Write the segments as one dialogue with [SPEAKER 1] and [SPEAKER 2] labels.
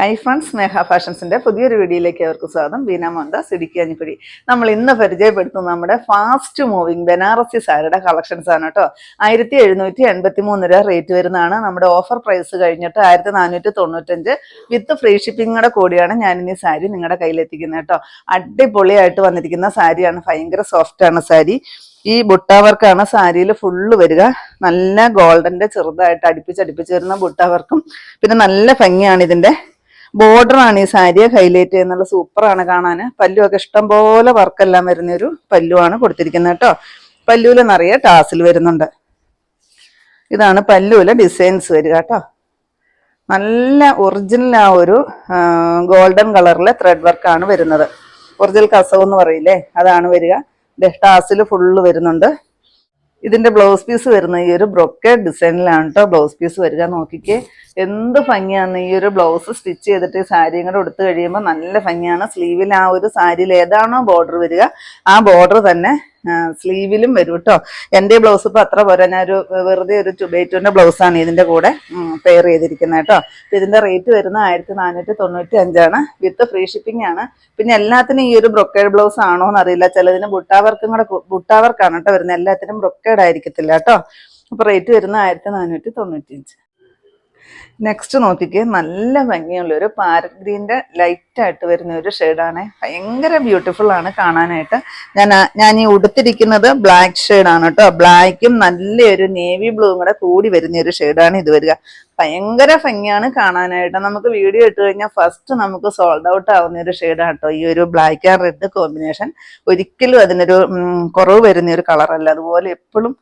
[SPEAKER 1] Hi friends, സ്നേഹ ഫാഷൻസിന്റെ പുതിയൊരു വീഡിയോയിലേക്ക് അവർക്ക് സ്വാഗതം. ബീന മോഹൻദാസ്, ഇടുക്കി അഞ്ഞിക്കുഴി. നമ്മൾ ഇന്ന് പരിചയപ്പെടുത്തുന്നത് നമ്മുടെ ഫാസ്റ്റ് മൂവിങ് ബനാറസി സാരിയുടെ കളക്ഷൻസ് ആണ് കേട്ടോ. 1783 രൂപ റേറ്റ് വരുന്നതാണ്. നമ്മുടെ ഓഫർ പ്രൈസ് കഴിഞ്ഞിട്ട് 1495 വിത്ത് ഫ്രീ ഷിപ്പിങ്ങോടെ കൂടിയാണ് ഞാൻ ഇനി സാരി നിങ്ങളുടെ കയ്യിലെത്തിക്കുന്നത് കേട്ടോ. അടിപൊളിയായിട്ട് വന്നിരിക്കുന്ന സാരിയാണ്. ഭയങ്കര സോഫ്റ്റ് ആണ് സാരി. ഈ ബുട്ട വർക്കാണ് സാരിയിൽ ഫുള്ള് വരിക. നല്ല ഗോൾഡന്റെ ചെറുതായിട്ട് അടുപ്പിച്ച് വരുന്ന ബുട്ട വർക്കും പിന്നെ നല്ല ഭംഗിയാണ്. ഇതിന്റെ ബോർഡറാണ് ഈ സാരിയെ ഹൈലൈറ്റ് ചെയ്യുന്നത്. സൂപ്പറാണ് കാണാൻ. പല്ലുമൊക്കെ ഇഷ്ടം പോലെ വർക്കെല്ലാം വരുന്നൊരു പല്ലുവാണ് കൊടുത്തിരിക്കുന്നത് കേട്ടോ. പല്ലുവിൽ നിറയെ ടാസിൽ വരുന്നുണ്ട്. ഇതാണ് പല്ലുവിലെ ഡിസൈൻസ് വരിക കേട്ടോ. നല്ല ഒറിജിനൽ ആ ഒരു ഗോൾഡൻ കളറിലെ ത്രെഡ് വർക്കാണ് വരുന്നത്. ഒറിജിനൽ കസവ് എന്ന് പറയില്ലേ, അതാണ് വരിക. ടാസിൽ ഫുള്ള് വരുന്നുണ്ട്. ഇതിന്റെ ബ്ലൗസ് പീസ് വരുന്ന ഈ ഒരു ബ്രൊക്കേഡ് ഡിസൈനിലാണ് കേട്ടോ ബ്ലൗസ് പീസ് വരിക. നോക്കിക്കേ എന്ത് ഭംഗിയാണ്. ഈ ഒരു ബ്ലൗസ് സ്റ്റിച്ച് ചെയ്തിട്ട് സാരിയും കൂടെ എടുത്തു കഴിയുമ്പോൾ നല്ല ഭംഗിയാണ്. സ്ലീവിൽ ആ ഒരു സാരിയിൽ ഏതാണോ ബോർഡർ വരിക ആ ബോർഡർ തന്നെ സ്ലീവിലും വരും കേട്ടോ. എൻ്റെ ബ്ലൗസ് ഇപ്പൊ അത്ര പോരാ, ഞാനൊരു വെറുതെ ഒരു 2x2 ബ്ലൗസാണ് ഇതിന്റെ കൂടെ പെയർ ചെയ്തിരിക്കുന്നത് കേട്ടോ. ഇതിന്റെ റേറ്റ് വരുന്ന 1495 വിത്ത് ഫ്രീ ഷിപ്പിംഗ് ആണ്. പിന്നെ എല്ലാത്തിനും ഈ ഒരു ബ്രൊക്കേഡ് ബ്ലൗസ് ആണോ എന്നറിയില്ല. ചിലതിന് ബുട്ടാവർക്കും കൂടെ ബുട്ടാവർക്കാണ് കേട്ടോ വരുന്നത്. എല്ലാത്തിനും ബ്രൊക്കേഡ് ആയിരിക്കത്തില്ല കേട്ടോ. അപ്പൊ റേറ്റ് വരുന്ന 1495. നെക്സ്റ്റ് നോക്കിക്കേ, നല്ല ഭംഗിയുള്ള ഒരു പാരറ്റ് ഗ്രീൻ്റെ ലൈറ്റ് ആയിട്ട് വരുന്ന ഒരു ഷെയ്ഡാണ്. ഭയങ്കര ബ്യൂട്ടിഫുൾ ആണ് കാണാനായിട്ട്. ഞാൻ ഈ ഉടുത്തിരിക്കുന്നത് ബ്ലാക്ക് ഷെയ്ഡാണ് കേട്ടോ. ബ്ലാക്കും നല്ലൊരു നേവി ബ്ലൂവും കൂടെ കൂടി വരുന്ന ഒരു ഷെയ്ഡാണ് ഇത് വരിക. ഭയങ്കര ഭംഗിയാണ് കാണാനായിട്ട്. നമുക്ക് വീഡിയോ ഇട്ട് കഴിഞ്ഞാൽ ഫസ്റ്റ് നമുക്ക് സോൾഡ് ഔട്ട് ആവുന്ന ഒരു ഷെയ്ഡാണ് കേട്ടോ ഈ ഒരു ബ്ലാക്ക് ആൻഡ് റെഡ് കോമ്പിനേഷൻ. ഒരിക്കലും അതിനൊരു കുറവ് വരുന്ന ഒരു കളറല്ല. അതുപോലെ എപ്പോഴും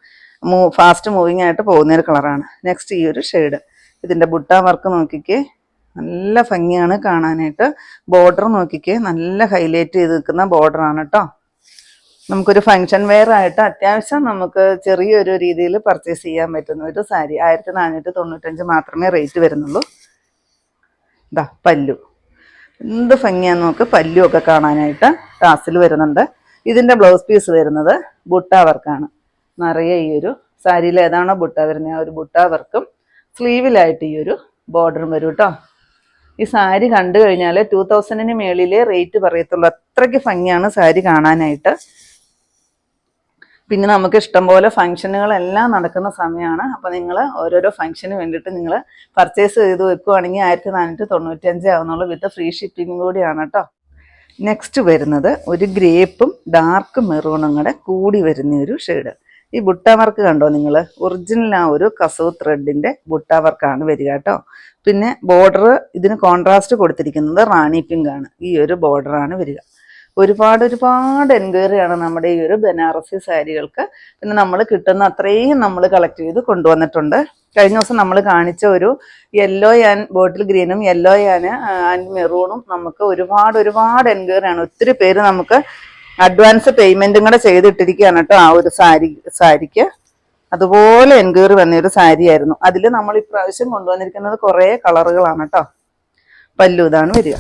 [SPEAKER 1] ഫാസ്റ്റ് മൂവിങ് ആയിട്ട് പോകുന്ന ഒരു കളറാണ്. നെക്സ്റ്റ് ഈ ഒരു ഷെയ്ഡ്. ഇതിന്റെ ബുട്ട വർക്ക് നോക്കിക്കേ, നല്ല ഭംഗിയാണ് കാണാനായിട്ട്. ബോർഡർ നോക്കിക്കേ, നല്ല ഹൈലൈറ്റ് ചെയ്ത് നിൽക്കുന്ന ബോർഡറാണ് കേട്ടോ. നമുക്കൊരു ഫങ്ഷൻ വെയർ ആയിട്ട് അത്യാവശ്യം നമുക്ക് ചെറിയൊരു രീതിയിൽ പർച്ചേസ് ചെയ്യാൻ പറ്റുന്ന ഒരു സാരി. 1495 മാത്രമേ റേറ്റ് വരുന്നുള്ളൂ. ഇതാ പല്ലു, എന്ത് ഭംഗിയാന്ന് നോക്ക്. പല്ലുമൊക്കെ കാണാനായിട്ട് ടാസിൽ വരുന്നുണ്ട്. ഇതിന്റെ ബ്ലൗസ് പീസ് വരുന്നത് ബുട്ട വർക്കാണ്. നിറയെ ഈ ഒരു സാരിയിൽ ഏതാണോ ബുട്ട വരുന്നത് ആ ഒരു ബുട്ട വർക്കും സ്ലീവിലായിട്ട് ഈ ഒരു ബോർഡറും വരും കേട്ടോ. ഈ സാരി കണ്ടു കഴിഞ്ഞാൽ 2000 മേളിലേ റേറ്റ് പറയത്തുള്ളൂ. അത്രയ്ക്ക് ഭംഗിയാണ് സാരി കാണാനായിട്ട്. പിന്നെ നമുക്ക് ഇഷ്ടംപോലെ ഫംഗ്ഷനുകളെല്ലാം നടക്കുന്ന സമയമാണ്. അപ്പോൾ നിങ്ങൾ ഓരോരോ ഫംഗ്ഷന് വേണ്ടിയിട്ട് നിങ്ങൾ പർച്ചേസ് ചെയ്ത് വെക്കുവാണെങ്കിൽ 1495 ആവുന്നുള്ളൂ. വിത്ത് ഫ്രീ ഷിപ്പിംഗ് കൂടിയാണ് കേട്ടോ. നെക്സ്റ്റ് വരുന്നത് ഒരു ഗ്രേപ്പും ഡാർക്ക് മെറൂണും കൂടെ കൂടി വരുന്ന ഒരു ഷെയ്ഡ്. ഈ ബുട്ട വർക്ക് കണ്ടോ നിങ്ങൾ? ഒറിജിനൽ ആ ഒരു കസവ് ത്രെഡിന്റെ ബുട്ട വർക്കാണ് വരിക കേട്ടോ. പിന്നെ ബോർഡർ ഇതിന് കോൺട്രാസ്റ്റ് കൊടുത്തിരിക്കുന്നത് റാണി പിങ്ക് ആണ്. ഈ ഒരു ബോർഡറാണ് വരിക. ഒരുപാട് എൻക്വയറിയാണ് നമ്മുടെ ഈ ഒരു ബനാറസി സാരികൾക്ക്. പിന്നെ നമ്മൾ കിട്ടുന്ന അത്രയും നമ്മൾ കളക്ട് ചെയ്ത് കൊണ്ടുവന്നിട്ടുണ്ട്. കഴിഞ്ഞ ദിവസം നമ്മൾ കാണിച്ച ഒരു യെല്ലോ ആൻഡ് ബോട്ടിൽ ഗ്രീനും യെല്ലോ ആൻഡ് മെറൂണും നമുക്ക് ഒരുപാട് എൻക്വയറിയാണ്. ഒത്തിരി പേര് നമുക്ക് അഡ്വാൻസ് പേയ്മെന്റും കൂടെ ചെയ്തിട്ടിരിക്കുകയാണ് കേട്ടോ ആ ഒരു സാരിക്ക്. അതുപോലെ എൻക്വയറി വന്നൊരു സാരിയായിരുന്നു. അതിൽ നമ്മൾ ഇപ്രാവശ്യം കൊണ്ടുവന്നിരിക്കുന്നത് കുറേ കളറുകളാണ് കേട്ടോ. പല്ലു ഇതാണ് വരിക.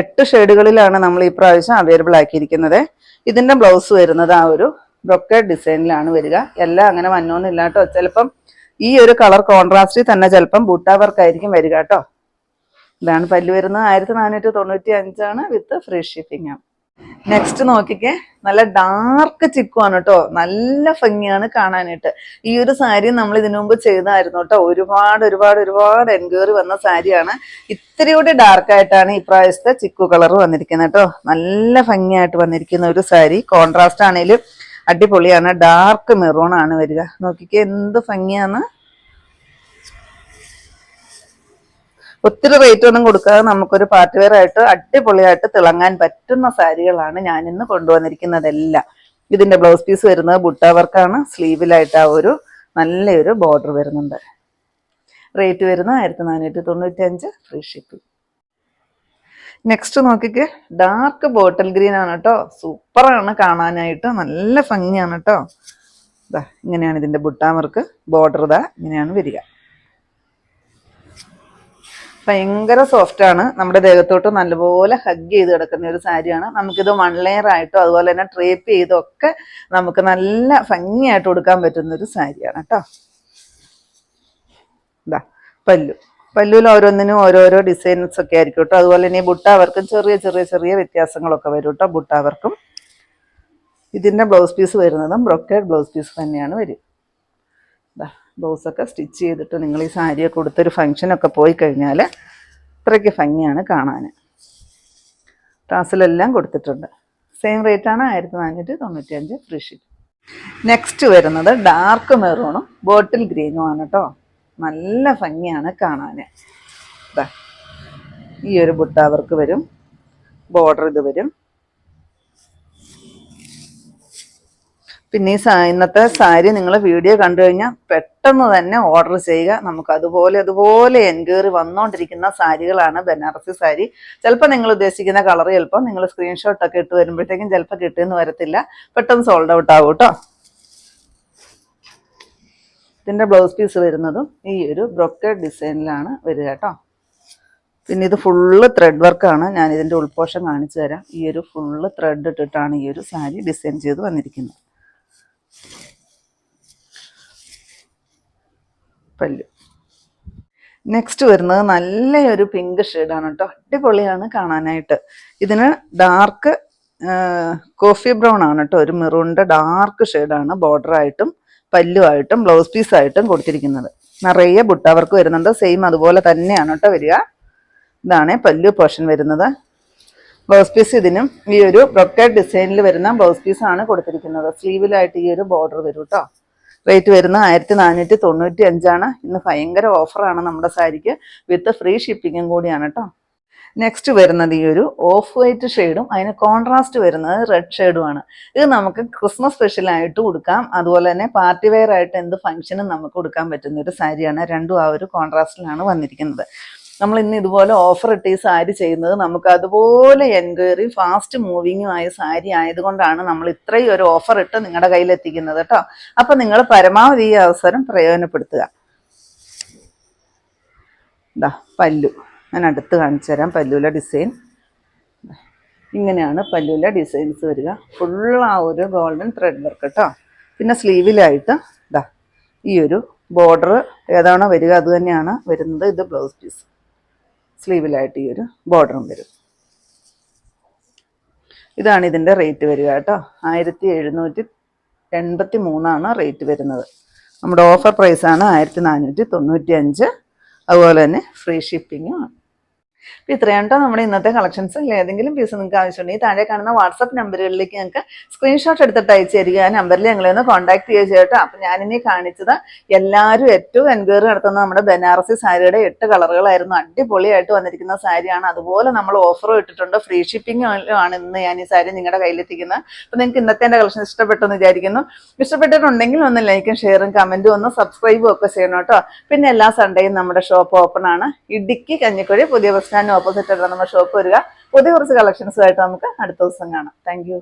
[SPEAKER 1] 8 ഷെയ്ഡുകളിലാണ് നമ്മൾ ഈ പ്രാവശ്യം അവൈലബിൾ ആക്കിയിരിക്കുന്നത്. ഇതിന്റെ ബ്ലൗസ് വരുന്നത് ആ ഒരു ബ്രൊക്കേഡ് ഡിസൈനിലാണ് വരിക. എല്ലാം അങ്ങനെ വന്നോന്നില്ല കേട്ടോ. ചിലപ്പം ഈ ഒരു കളർ കോൺട്രാസ്റ്റിൽ തന്നെ ചിലപ്പം ബൂട്ട വർക്ക് ആയിരിക്കും വരിക കേട്ടോ. ഇതാണ് പല്ലു വരുന്നത്. 1495 വിത്ത് ഫ്രീ ഷിപ്പിംഗ് ആണ്. നെക്സ്റ്റ് നോക്കിക്കേ, നല്ല ഡാർക്ക് ചിക്കുവാണ് കേട്ടോ. നല്ല ഭംഗിയാണ് കാണാനായിട്ട്. ഈ ഒരു സാരി നമ്മൾ ഇതിനു മുമ്പ് ചെയ്തായിരുന്നു കേട്ടോ. ഒരുപാട് എൻക്വയറി വന്ന സാരിയാണ്. ഇത്തിരി കൂടി ഡാർക്കായിട്ടാണ് ഈ പ്രാവശ്യത്തെ ചിക്കു കളർ വന്നിരിക്കുന്നത് കേട്ടോ. നല്ല ഭംഗിയായിട്ട് വന്നിരിക്കുന്ന ഒരു സാരി. കോൺട്രാസ്റ്റ് ആണെങ്കിലും അടിപൊളിയാണ്. ഡാർക്ക് മെറൂൺ ആണ് വരിക. നോക്കിക്കേ എന്ത് ഭംഗിയാന്ന്. ഒത്തിരി റേറ്റ് ഒന്നും കൊടുക്കാതെ നമുക്കൊരു പാർട്ടി വെയർ ആയിട്ട് അടിപൊളിയായിട്ട് തിളങ്ങാൻ പറ്റുന്ന സാരികളാണ് ഞാൻ ഇന്ന് കൊണ്ടുവന്നിരിക്കുന്നതെല്ലാം. ഇതിന്റെ ബ്ലൗസ് പീസ് വരുന്നത് ബുട്ട വർക്കാണ്. സ്ലീവിലായിട്ട് ആ ഒരു നല്ലൊരു ബോർഡർ വരുന്നുണ്ട്. റേറ്റ് വരുന്നത് 1495 ഫ്രീ ഷിപ്പിംഗ്. നെക്സ്റ്റ് നോക്കിക്കേ, ഡാർക്ക് ബോട്ടിൽ ഗ്രീൻ ആണ് കേട്ടോ. സൂപ്പറാണ് കാണാനായിട്ട്. നല്ല ഭംഗിയാണ് കേട്ടോ. ഇതാ ഇങ്ങനെയാണ് ഇതിന്റെ ബുട്ട വർക്ക്. ബോർഡർ ഇതാ ഇങ്ങനെയാണ് വരിക. ഭയങ്കര സോഫ്റ്റ് ആണ്. നമ്മുടെ ദേഹത്തോട്ട് നല്ലപോലെ ഹഗ് ചെയ്ത് കിടക്കുന്ന ഒരു സാരിയാണ്. നമുക്കിത് 1 ലെയർ ആയിട്ടോ അതുപോലെ തന്നെ ഡ്രേപ്പ് ചെയ്തൊക്കെ നമുക്ക് നല്ല ഭംഗിയായിട്ട് കൊടുക്കാൻ പറ്റുന്ന ഒരു സാരിയാണ് കേട്ടോ. ഇതാ പല്ലു. പല്ലുവിൽ ഓരോന്നിനും ഓരോരോ ഡിസൈൻസ് ഒക്കെ ആയിരിക്കും കേട്ടോ. അതുപോലെ തന്നെ ഈ ബുട്ടാവർക്കും ചെറിയ ചെറിയ ചെറിയ വ്യത്യാസങ്ങളൊക്കെ വരും കേട്ടോ. ബുട്ടാവർക്കും ഇതിൻ്റെ ബ്ലൗസ് പീസ് വരുന്നതും ബ്രൊക്കേഡ് ബ്ലൗസ് പീസ് തന്നെയാണ് വരും. ബ്ലൗസൊക്കെ സ്റ്റിച്ച് ചെയ്തിട്ട് നിങ്ങൾ ഈ സാരിയൊക്കെ കൊടുത്തൊരു ഫംഗ്ഷനൊക്കെ പോയി കഴിഞ്ഞാൽ ഇത്രയ്ക്ക് ഭംഗിയാണ് കാണാൻ. ടാസിലെല്ലാം കൊടുത്തിട്ടുണ്ട്. സെയിം റേറ്റാണ് 1495 ഫ്രീ ഷിപ്പ്. നെക്സ്റ്റ് വരുന്നത് ഡാർക്ക് മെറൂണും ബോട്ടിൽ ഗ്രീനും ആണ് കേട്ടോ. നല്ല ഭംഗിയാണ് കാണാൻ. ഈ ഒരു ബുട്ടാവർക്ക് വരും, ബോർഡർ ഇത് വരും. പിന്നെ ഈ ഇന്നത്തെ സാരി നിങ്ങൾ വീഡിയോ കണ്ടു കഴിഞ്ഞാൽ പെട്ടെന്ന് തന്നെ ഓർഡർ ചെയ്യുക. നമുക്ക് അതുപോലെ എൻക്വയറി വന്നുകൊണ്ടിരിക്കുന്ന സാരികളാണ് ബനാറസി സാരി. ചിലപ്പോൾ നിങ്ങൾ ഉദ്ദേശിക്കുന്ന കളർ ചിലപ്പോൾ നിങ്ങൾ സ്ക്രീൻഷോട്ടൊക്കെ ഇട്ട് വരുമ്പോഴത്തേക്കും ചിലപ്പോൾ കിട്ടിയെന്ന് വരത്തില്ല, പെട്ടെന്ന് സോൾഡ് ഔട്ട് ആവും കേട്ടോ. ഇതിൻ്റെ ബ്ലൗസ് പീസ് വരുന്നതും ഈ ഒരു ബ്രൊക്കേഡ് ഡിസൈനിലാണ് വരിക കേട്ടോ. പിന്നെ ഇത് ഫുള്ള് ത്രെഡ് വർക്കാണ്. ഞാൻ ഇതിൻ്റെ ഉൾപോഷം കാണിച്ചു തരാം. ഈ ഒരു ഫുള്ള് ത്രെഡ് ഇട്ടിട്ടാണ് ഈ ഒരു സാരി ഡിസൈൻ ചെയ്ത് വന്നിരിക്കുന്നത്. പല്ലു. നെക്സ്റ്റ് വരുന്നത് നല്ലൊരു പിങ്ക് ഷെയ്ഡാണ് കേട്ടോ. അടിപൊളിയാണ് കാണാനായിട്ട്. ഇതിന് ഡാർക്ക് കോഫി ബ്രൗൺ ആണ് കേട്ടോ. ഒരു മെറൂണിൻ്റെ ഡാർക്ക് ഷെയ്ഡാണ് ബോർഡറായിട്ടും പല്ലുമായിട്ടും ബ്ലൗസ് പീസായിട്ടും കൊടുത്തിരിക്കുന്നത്. നിറയെ ബുട്ടാവർക്ക് വരുന്നുണ്ട്. സെയിം അതുപോലെ തന്നെയാണ് കേട്ടോ വരിക. ഇതാണ് പല്ലു പോർഷൻ വരുന്നത്. ബ്ലൗസ് പീസ് ഇതിനും ഈ ഒരു ബ്രൊക്കേഡ് ഡിസൈനിൽ വരുന്ന ബ്ലൗസ് പീസാണ് കൊടുത്തിരിക്കുന്നത്. സ്ലീവിലായിട്ട് ഈ ഒരു ബോർഡർ വരും കേട്ടോ. റേറ്റ് വരുന്നത് 1495 ഇന്ന് ഭയങ്കര ഓഫറാണ് നമ്മുടെ സാരിക്ക്. വിത്ത് ഫ്രീ ഷിപ്പിങ്ങും കൂടിയാണ് കേട്ടോ. നെക്സ്റ്റ് വരുന്നത് ഈ ഒരു ഓഫ് വൈറ്റ് ഷെയ്ഡും അതിന് കോൺട്രാസ്റ്റ് വരുന്നത് റെഡ് ഷെയ്ഡുമാണ്. ഇത് നമുക്ക് ക്രിസ്മസ് സ്പെഷ്യലായിട്ട് കൊടുക്കാം. അതുപോലെ തന്നെ പാർട്ടി വെയർ ആയിട്ട് എന്ത് ഫംഗ്ഷനും നമുക്ക് കൊടുക്കാൻ പറ്റുന്ന ഒരു സാരിയാണ്. രണ്ടും ആ ഒരു കോൺട്രാസ്റ്റിലാണ് വന്നിരിക്കുന്നത്. നമ്മൾ ഇന്ന് ഇതുപോലെ ഓഫർ ഇട്ട് ഈ സാരി ചെയ്യുന്നത് നമുക്ക് അതുപോലെ എൻക്വയറി ഫാസ്റ്റ് മൂവിങ്ങും ആയ സാരി ആയതുകൊണ്ടാണ് നമ്മൾ ഇത്രയും ഒരു ഓഫർ ഇട്ട് നിങ്ങളുടെ കയ്യിൽ എത്തിക്കുന്നത് കേട്ടോ. അപ്പം നിങ്ങൾ പരമാവധി ഈ അവസരം പ്രയോജനപ്പെടുത്തുക. പല്ലു ഞാൻ അടുത്ത് കാണിച്ചു തരാം. പല്ലുവിലെ ഡിസൈൻ ഇങ്ങനെയാണ്. പല്ലുവിലെ ഡിസൈൻസ് വരിക ഫുൾ ആ ഒരു ഗോൾഡൻ ത്രെഡ് വർക്ക് കേട്ടോ. പിന്നെ സ്ലീവിലായിട്ട് ഈ ഒരു ബോർഡർ ഏതാണോ വരിക അത് തന്നെയാണ് വരുന്നത്. ഇത് ബ്ലൗസ് പീസ്. സ്ലീവിലായിട്ട് ഈ ഒരു ബോർഡറും വരും. ഇതാണ് ഇതിൻ്റെ റേറ്റ് വരിക കേട്ടോ. 1783 റേറ്റ് വരുന്നത്. നമ്മുടെ ഓഫർ പ്രൈസാണ് 1495. അതുപോലെ തന്നെ ഫ്രീ ഷിപ്പിങ്ങും ആണ്. അപ്പോൾ ഇത്രയാണ് കേട്ടോ നമ്മുടെ ഇന്നത്തെ കളക്ഷൻസ്. ഏതെങ്കിലും പീസ് നിങ്ങൾക്ക് ആവശ്യമുണ്ടെങ്കിൽ താഴെ കാണുന്ന വാട്സപ്പ് നമ്പറുകളിലേക്ക് ഞങ്ങൾക്ക് സ്ക്രീൻഷോട്ട് എടുത്തിട്ട് അയച്ചു തരിക. ആ നമ്പറിൽ ഞങ്ങളെ ഒന്ന് കോൺടാക്ട് ചെയ്യുക കേട്ടോ. അപ്പം ഞാനിനി കാണിച്ചത് എല്ലാവരും ഏറ്റവും എൻക്വയറി നടത്തുന്ന നമ്മുടെ ബനാറസി സാരിയുടെ 8 കളറുകളായിരുന്നു. അടിപൊളിയായിട്ട് വന്നിരിക്കുന്ന സാരിയാണ്. അതുപോലെ നമ്മൾ ഓഫറും ഇട്ടിട്ടുണ്ട്. ഫ്രീ ഷിപ്പിംഗ് ആണ് ഇന്ന് ഞാൻ ഈ സാരി നിങ്ങളുടെ കയ്യിലെത്തിക്കുന്നത്. അപ്പോൾ നിങ്ങൾക്ക് ഇന്നത്തെ എൻ്റെ കളക്ഷൻ ഇഷ്ടപ്പെട്ടെന്ന് വിചാരിക്കുന്നു. ഇഷ്ടപ്പെട്ടിട്ടുണ്ടെങ്കിൽ ഒന്ന് ലൈക്കും ഷെയറും കമൻറ്റും ഒന്ന് സബ്സ്ക്രൈബും ഒക്കെ ചെയ്യണം കേട്ടോ. പിന്നെ എല്ലാ സൺഡേയും നമ്മുടെ ഷോപ്പ് ഓപ്പൺ ആണ്. ഇടുക്കി കഞ്ഞിക്കുഴി പുതിയ ബസ് സ്റ്റാൻഡിന് ഓപ്പോസിറ്റ് ആയിട്ട് നമ്മുടെ ഷോപ്പ് വരിക. പുതിയ കുറച്ച് കളക്ഷൻസുമായിട്ട് നമുക്ക് അടുത്ത ദിവസം കാണാം. Thank you.